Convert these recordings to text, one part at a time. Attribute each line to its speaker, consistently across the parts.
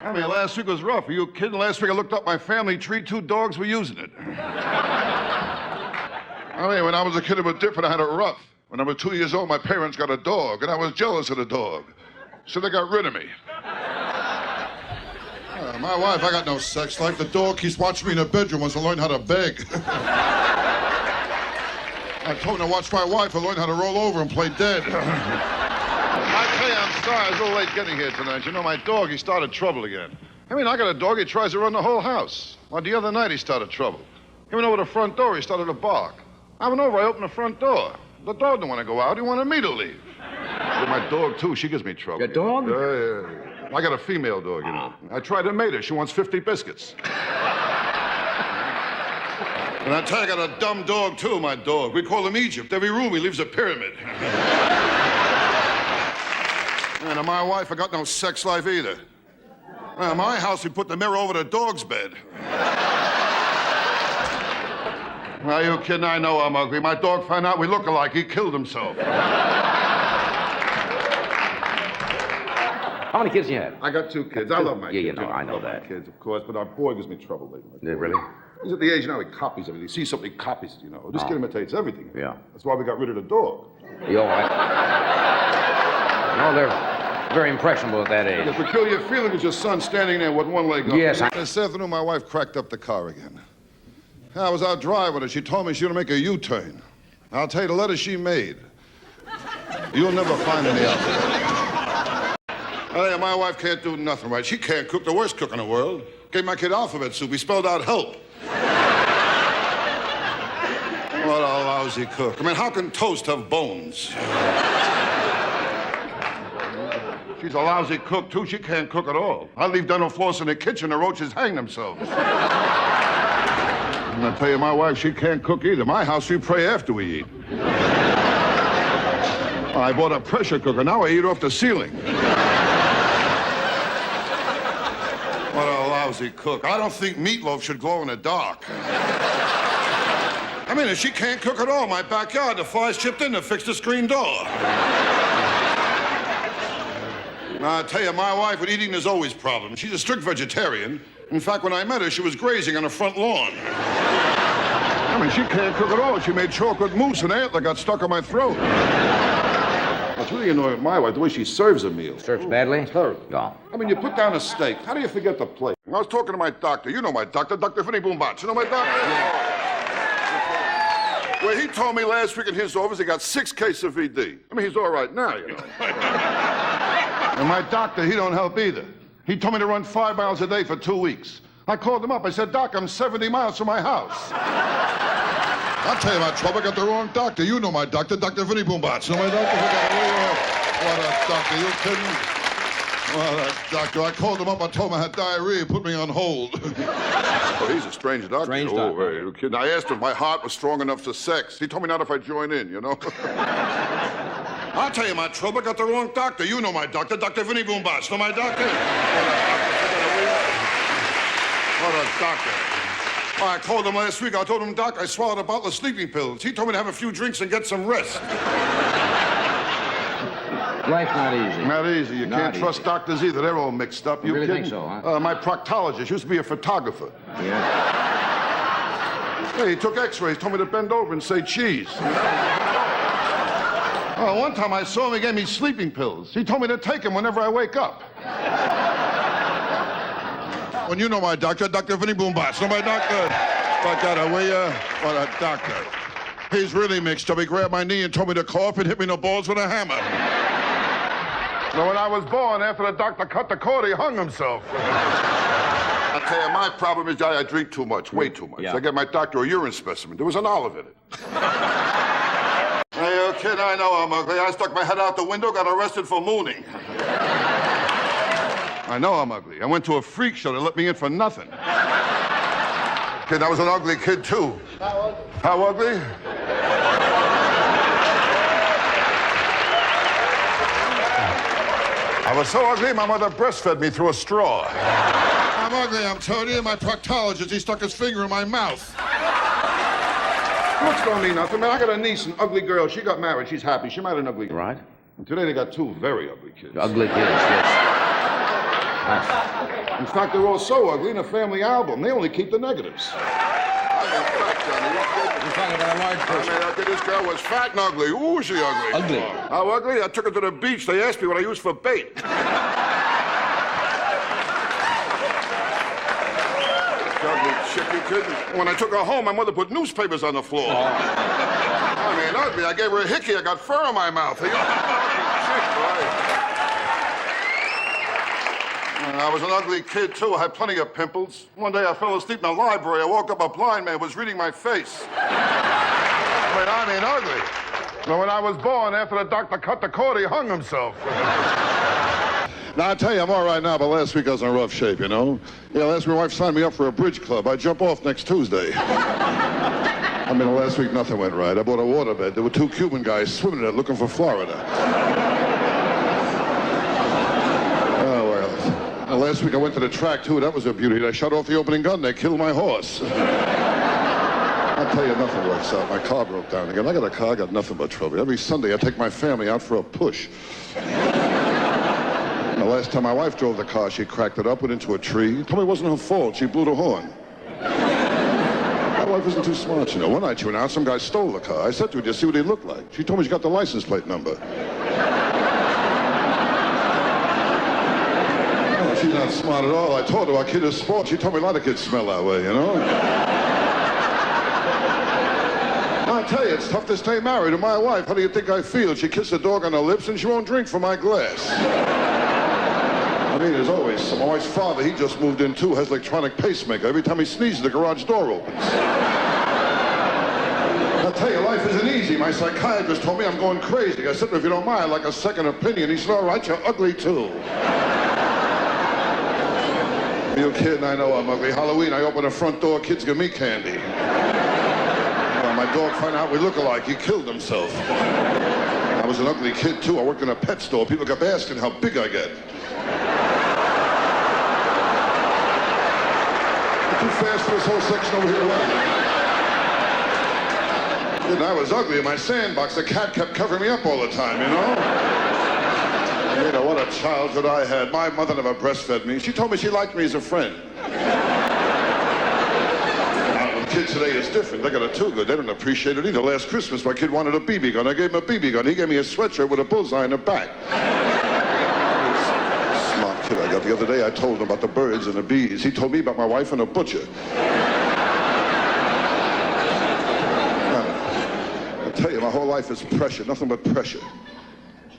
Speaker 1: I mean, last week was rough. Are you kidding? Last week I looked up my family tree, 2 dogs were using it. I mean, when I was a kid, it was different. I had it rough. When I was 2 years old, my parents got a dog, and I was jealous of the dog. So they got rid of me. My wife, I got no sex life. The dog keeps watching me in the bedroom, wants to learn how to beg. I told him to watch my wife and learn how to roll over and play dead. I tell you, I'm sorry. I was a little late getting here tonight. You know, my dog, he started trouble again. I mean, I got a dog, he tries to run the whole house. Well, the other night, he started trouble. He went over to the front door, he started to bark. I went over, I opened the front door. The dog didn't want to go out, he wanted me to leave. But my dog, too, she gives me trouble.
Speaker 2: Your dog?
Speaker 1: Yeah. I got a female dog, you know. I tried to mate her, she wants 50 biscuits. And I tell you, I got a dumb dog, too, my dog. We call him Egypt. Every room, he leaves a pyramid. And my wife, I got no sex life either. In my house, we put the mirror over the dog's bed. Are you kidding? I know I'm ugly. My dog found out we look alike. He killed himself.
Speaker 2: How many kids do you have?
Speaker 1: I got 2 kids. I love my kids.
Speaker 2: Yeah, you know, I know that.
Speaker 1: Kids, of course, but our boy gives me trouble lately.
Speaker 2: Yeah, really?
Speaker 1: He's at the age now he copies everything. He sees something, he copies it, you know. This kid imitates everything.
Speaker 2: Yeah.
Speaker 1: That's why we got rid of the dog.
Speaker 2: You all right? No, they're very impressionable at that age.
Speaker 1: The peculiar feeling is your son standing there with one leg up.
Speaker 2: Yes,
Speaker 1: This afternoon, my wife cracked up the car again. I was out driving with her. She told me she was going to make a U-turn. I'll tell you, the letter she made, you'll never find any out there. Hey, my wife can't do nothing right. She can't cook, the worst cook in the world. Gave my kid alphabet soup. He spelled out help. What a lousy cook. I mean, how can toast have bones? She's a lousy cook, too. She can't cook at all. I leave dental floss in the kitchen, the roaches hang themselves. And I tell you, my wife, she can't cook either. My house, we pray after we eat. I bought a pressure cooker. Now I eat off the ceiling. What a lousy cook. I don't think meatloaf should glow in the dark. I mean, if she can't cook at all, my backyard, the flies chipped in to fix the screen door. Now, I tell you, my wife with eating, there's always problems. She's a strict vegetarian. In fact, when I met her, she was grazing on the front lawn. I mean, she can't cook at all. She made chocolate mousse and antler got stuck in my throat. What's really annoying with my wife, the way she serves a meal.
Speaker 2: Serves badly?
Speaker 1: Terrible.
Speaker 2: No.
Speaker 1: I mean, you put down a steak. How do you forget the plate? I was talking to my doctor. You know my doctor, Dr. Finny Boombach. You know my doctor? Yeah. Well, he told me last week in his office he got 6 cases of VD. I mean, he's all right now, you know. And my doctor, he don't help either. He told me to run 5 miles a day for 2 weeks. I called him up. I said, Doc, I'm 70 miles from my house. I'll tell you about trouble. I got the wrong doctor. You know my doctor, Dr. Vinny Boombach. You know my doctor? What a doctor. You kidding me? What a doctor. I called him up. I told him I had diarrhea. He put me on hold. Oh, he's a strange doctor.
Speaker 2: Strange doctor.
Speaker 1: Oh, you kidding? I asked him if my heart was strong enough for sex. He told me not if I join in, you know? I'll tell you my trouble. I got the wrong doctor. You know my doctor, Dr. Vinny Boombach. You know my doctor? What a doctor. Oh, I called him last week. I told him, Doc, I swallowed a bottle of sleeping pills. He told me to have a few drinks and get some rest.
Speaker 2: Life's not easy.
Speaker 1: Not easy. You can't trust doctors either. They're all mixed up.
Speaker 2: You really
Speaker 1: kidding?
Speaker 2: think so, huh?
Speaker 1: My proctologist used to be a photographer.
Speaker 2: Yeah.
Speaker 1: Hey, he took x-rays, told me to bend over and say cheese. Oh, one time I saw him, he gave me sleeping pills. He told me to take them whenever I wake up. When you know my doctor, Dr. Vinny Boombach. Know my doctor? But God, will you? What a doctor. He's really mixed up. He grabbed my knee and told me to cough and hit me in the balls with a hammer. So when I was born, after the doctor cut the cord, he hung himself. I tell you, my problem is I drink too much, way too much.
Speaker 2: Yeah.
Speaker 1: I gave my doctor a urine specimen. There was an olive in it. Hey, you kid, I know I'm ugly. I stuck my head out the window, got arrested for mooning. I know I'm ugly. I went to a freak show. They let me in for nothing. Kid, I was an ugly kid, too. How ugly? I was so ugly, my mother breastfed me through a straw. I'm ugly, I'm telling you. My proctologist, he stuck his finger in my mouth. Looks don't mean nothing, man. I got a niece, an ugly girl. She got married. She's happy. She married an ugly guy.
Speaker 2: Right.
Speaker 1: And today they got 2 very ugly kids.
Speaker 2: Ugly kids, yes.
Speaker 1: In fact, they're all so ugly in a family album. They only keep the negatives.
Speaker 2: You're talking about a large person.
Speaker 1: I mean, this girl was fat and ugly. Ooh, was she ugly?
Speaker 2: Ugly?
Speaker 1: How ugly? I took her to the beach. They asked me what I used for bait. Ugly chick, you kidding? When I took her home, my mother put newspapers on the floor. I mean, ugly. I gave her a hickey. I got fur in my mouth. Ugly chick, boy. I was an ugly kid, too. I had plenty of pimples. One day I fell asleep in the library. I woke up, a blind man was reading my face. I mean, ugly. Now, when I was born, after the doctor cut the cord, he hung himself. Now, I tell you, I'm all right now, but last week I was in rough shape, you know? Yeah, last week my wife signed me up for a bridge club. I jump off next Tuesday. I mean, last week nothing went right. I bought a waterbed. There were 2 Cuban guys swimming in it looking for Florida. Last week I went to the track, too. That was a beauty. I shot off the opening gun. They killed my horse. I'll tell you, nothing works out. My car broke down again. I got a car, I got nothing but trouble. Every Sunday I take my family out for a push. The last time my wife drove the car, she cracked it up, went into a tree. Told me it wasn't her fault. She blew the horn. My wife isn't too smart, you know. One night she went out, some guy stole the car. I said to her, just see what he looked like. She told me she got the license plate number. She's not smart at all. I told her our kid is sport. She told me a lot of kids smell that way, you know? I tell you, it's tough to stay married to my wife. How do you think I feel? She kissed the dog on her lips and she won't drink from my glass. I mean, there's always some. My wife's father, he just moved in too, has electronic pacemaker. Every time he sneezes, the garage door opens. I'll tell you, life isn't easy. My psychiatrist told me I'm going crazy. I said to him, if you don't mind, I'd like a second opinion. He said, all right, you're ugly too. You kidding? I know I'm ugly. Halloween, I open the front door, kids give me candy. Well, my dog found out we look alike. He killed himself. I was an ugly kid, too. I worked in a pet store. People kept asking how big I get. You're too fast for this whole section over here. And I was ugly in my sandbox. The cat kept covering me up all the time, you know? You know, what a childhood I had. My mother never breastfed me. She told me she liked me as a friend. Now, with kids today, it's different. They got it too good. They don't appreciate it either. Last Christmas, my kid wanted a BB gun. I gave him a BB gun. He gave me a sweatshirt with a bullseye in the back. Smart kid I got. The other day, I told him about the birds and the bees. He told me about my wife and a butcher. I tell you, my whole life is pressure. Nothing but pressure.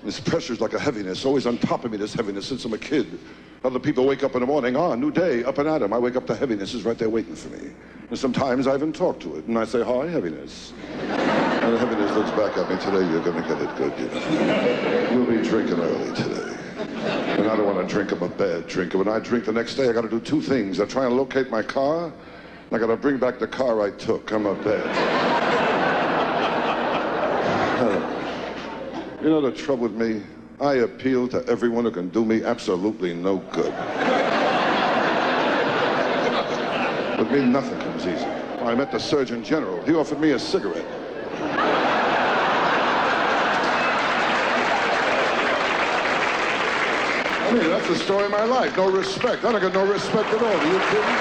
Speaker 1: This pressure's like a heaviness, always on top of me, this heaviness since I'm a kid. Other people wake up in the morning, new day, up and at 'em. I wake up, the heaviness is right there waiting for me. And sometimes I even talk to it, and I say, hi, heaviness. And the heaviness looks back at me, today you're gonna get it good, you know. We'll be drinking early today. And I don't want to drink, I'm a bad drinker. When I drink the next day, I gotta do 2 things. I try and locate my car, and I gotta bring back the car I took. I'm a bad. You know the trouble with me? I appeal to everyone who can do me absolutely no good. With me, nothing comes easy. I met the Surgeon General. He offered me a cigarette. I mean, that's the story of my life. No respect. I don't get no respect at all. Are you kidding?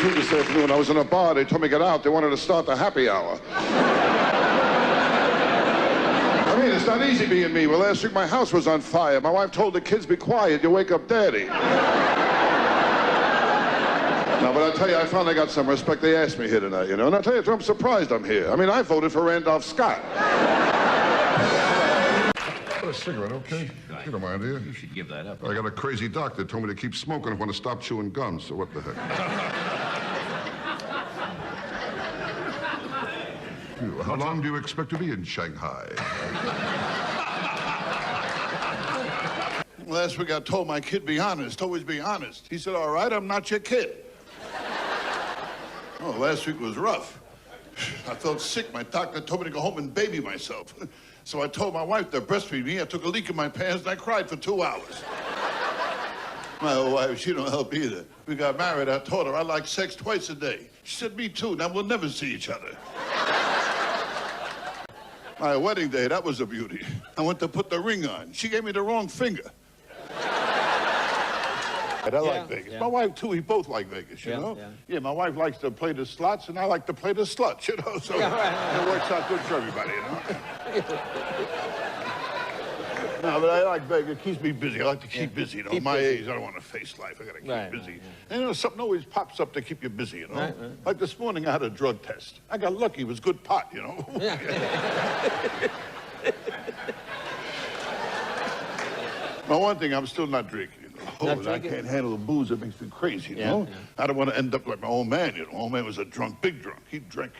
Speaker 1: This afternoon, I was in a bar. They told me to get out. They wanted to start the happy hour. I mean, it's not easy being me. Well, last week my house was on fire. My wife told the kids, be quiet. You wake up daddy. Now, but I tell you, I finally got some respect. They asked me here tonight, you know. And I tell you, I'm surprised I'm here. I mean, I voted for Randolph Scott. A cigarette, okay? You don't mind, do you?
Speaker 2: You should give that up.
Speaker 1: I got a crazy doctor told me to keep smoking if I want to stop chewing gum, so what the heck? How long do you expect to be in Shanghai? Last week I told my kid, be honest, always be honest. He said, all right, I'm not your kid. Oh, last week was rough. I felt sick. My doctor told me to go home and baby myself. So I told my wife to breastfeed me. I took a leak in my pants and I cried for 2 hours. My wife, she don't help either. We got married. I told her I like sex twice a day. She said, me too. Now we'll never see each other. My wedding day, that was a beauty. I went to put the ring on. She gave me the wrong finger. I like Vegas. My wife, too, we both like Vegas, you know? Yeah, my wife likes to play the slots, and I like to play the sluts, you know? So it works out good for everybody, you know? No, but I like Vegas. It keeps me busy. I like to keep busy, you know? At my age, I don't want to face life. I got to keep busy. And, you know, something always pops up to keep you busy, you know? Like this morning, I had a drug test. I got lucky. It was good pot, you know? Now, one thing, I'm still not drinking. I can't handle the booze. It makes me crazy, you know? I don't want to end up like my old man, you know? Old man was a drunk, big drunk. He drank,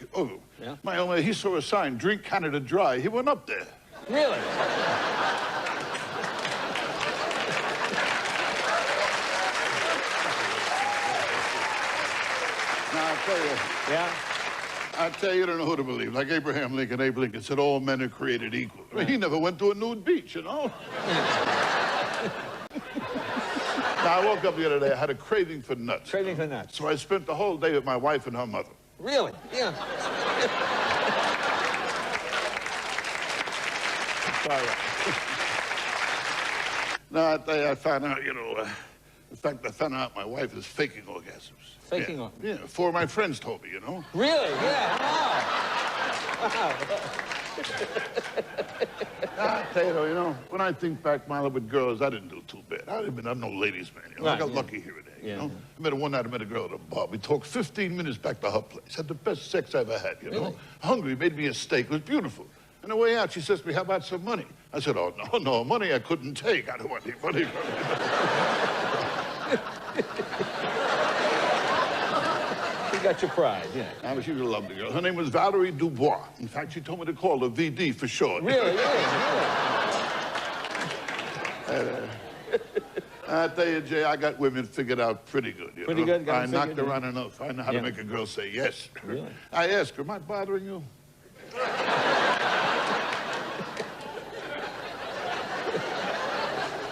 Speaker 1: my old man, he saw a sign, drink Canada dry. He went up there.
Speaker 2: Really?
Speaker 1: Now, I'll tell you. I tell you, you don't know who to believe. Like Abraham Lincoln, Abe Lincoln said, all men are created equal. I mean, he never went to a nude beach, you know? Now, I woke up the other day, I had a craving for nuts.
Speaker 2: Craving for nuts.
Speaker 1: So I spent the whole day with my wife and her mother.
Speaker 2: Really? Yeah.
Speaker 1: Now, I found out, you know, in fact, I found out my wife is faking orgasms.
Speaker 2: Faking orgasms?
Speaker 1: Yeah, 4 of my friends told me, you know.
Speaker 2: Really? Yeah. Wow.
Speaker 1: I tell you, when I think back, Milo, with girls, I didn't do too bad. I'm no ladies' man, you know. I got lucky here and there, you know. I met one night, I met a girl at a bar. We talked 15 minutes back to her place. Had the best sex I ever had, you know. Hungry, made me a steak. It was beautiful. On the way out, she says to me, how about some money? I said, oh, no, money I couldn't take. I don't want any money.
Speaker 2: You got your pride,
Speaker 1: She was a lovely girl. Her name was Valerie Dubois. In fact, she told me to call her VD for short.
Speaker 2: Really?
Speaker 1: I tell you, Jay, I got women figured out pretty good. You
Speaker 2: pretty
Speaker 1: know?
Speaker 2: good?
Speaker 1: I knocked around enough. I know how to make a girl say yes.
Speaker 2: Really?
Speaker 1: I asked her, am I bothering you?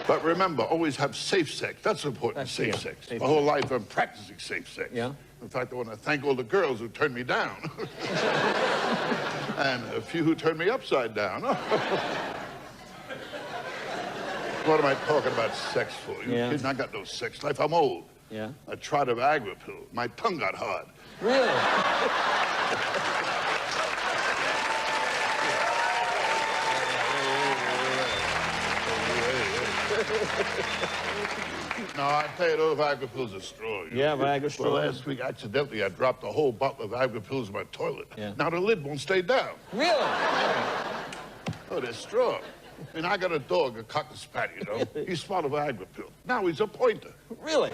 Speaker 1: But remember, always have safe sex. That's important, safe sex. My whole life I'm practicing safe sex. In fact, I want to thank all the girls who turned me down. And a few who turned me upside down. What am I talking about sex for? You kidding? I got no sex life. I'm old. I tried a Viagra pill. My tongue got hard.
Speaker 2: Really?
Speaker 1: No, I tell you, those Viagra pills are strong.
Speaker 2: Viagra strong.
Speaker 1: Well, last week, accidentally, I dropped a whole bottle of Viagra pills in my toilet. Now the lid won't stay down.
Speaker 2: Really?
Speaker 1: Oh, they're strong. And I got a dog, a cocker spaniel, you know. He swallowed a Viagra pill. Now he's a pointer.
Speaker 2: Really?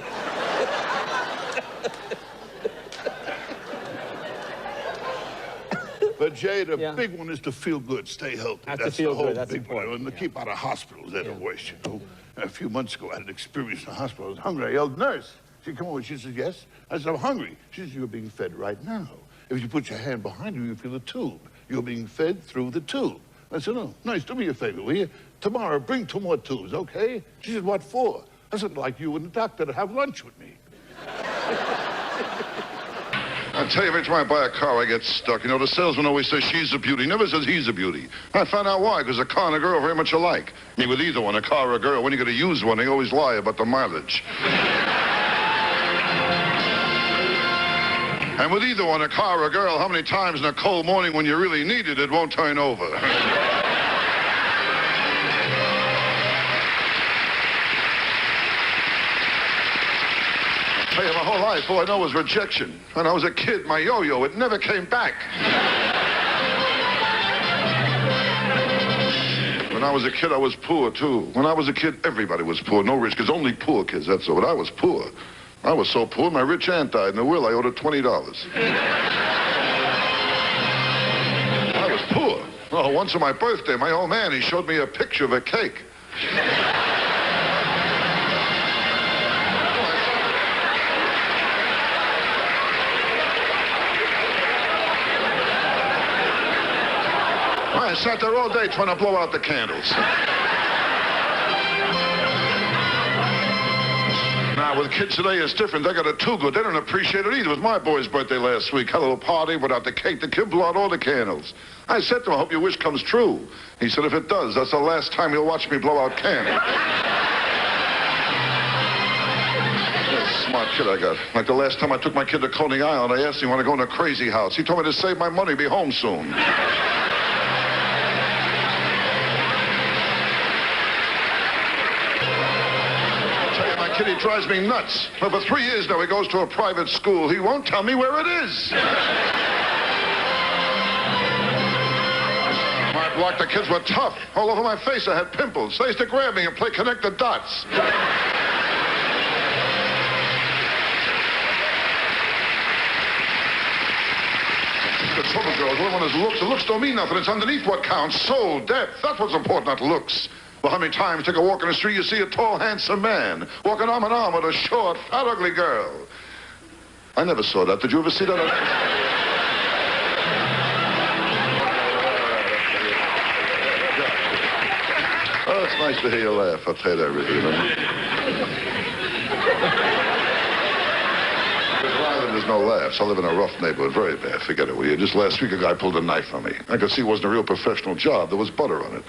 Speaker 1: But, Jay, the big one is to feel good, stay healthy.
Speaker 2: That's the whole
Speaker 1: big
Speaker 2: important.
Speaker 1: one. And to keep out of hospitals, they're the worst, you know. A few months ago, I had an experience in the hospital. I was hungry. I yelled, nurse. She come over. She says, yes. I said, I'm hungry. She says, you're being fed right now. If you put your hand behind you, you feel the tube. You're being fed through the tube. I said, oh, nice. Do me a favor, will you? Tomorrow, bring 2 more tubes, okay? She said, what for? I said, like you and the doctor to have lunch with me. I tell you, every time I buy a car, I get stuck. You know, the salesman always says she's a beauty, never says he's a beauty. I found out why, because a car and a girl are very much alike. I mean, with either one, a car or a girl, when you're going to use one, they always lie about the mileage. And with either one, a car or a girl, how many times in a cold morning when you really need it, it won't turn over. I tell you, my whole life, all I know was rejection. When I was a kid, my yo-yo, it never came back. When I was a kid, I was poor, too. When I was a kid, everybody was poor. No rich kids, only poor kids, that's all. But I was poor. I was so poor, my rich aunt died. In the will, I owed her $20. I was poor. Oh, once on my birthday, my old man, he showed me a picture of a cake. I sat there all day trying to blow out the candles. Now, Now, with kids today, it's different. They got it too good. They don't appreciate it either. It was my boy's birthday last week. Had a little party, went out the cake. The kid blew out all the candles. I said to him, I hope your wish comes true. He said, if it does, that's the last time you'll watch me blow out candles. Smart kid I got. Like the last time I took my kid to Coney Island, I asked him, want to go in a crazy house. He told me to save my money, be home soon. Kid, he drives me nuts. Well, for 3 years now, he goes to a private school. He won't tell me where it is. My block, the kids were tough. All over my face, I had pimples. They used to grab me and play connect the dots. The trouble, girls, one is looks. The looks don't mean nothing. It's underneath what counts. Soul, depth. That's what's important, not looks. Well, how many times take a walk in the street, you see a tall, handsome man walking arm in arm with a short, fat, ugly girl. I never saw that. Did you ever see that? Oh, it's nice to hear you laugh. I'll tell you that, really. There's no laughs. I live in a rough neighborhood. Very bad. Forget it, will you? Just last week, a guy pulled a knife on me. I could see it wasn't a real professional job. There was butter on it.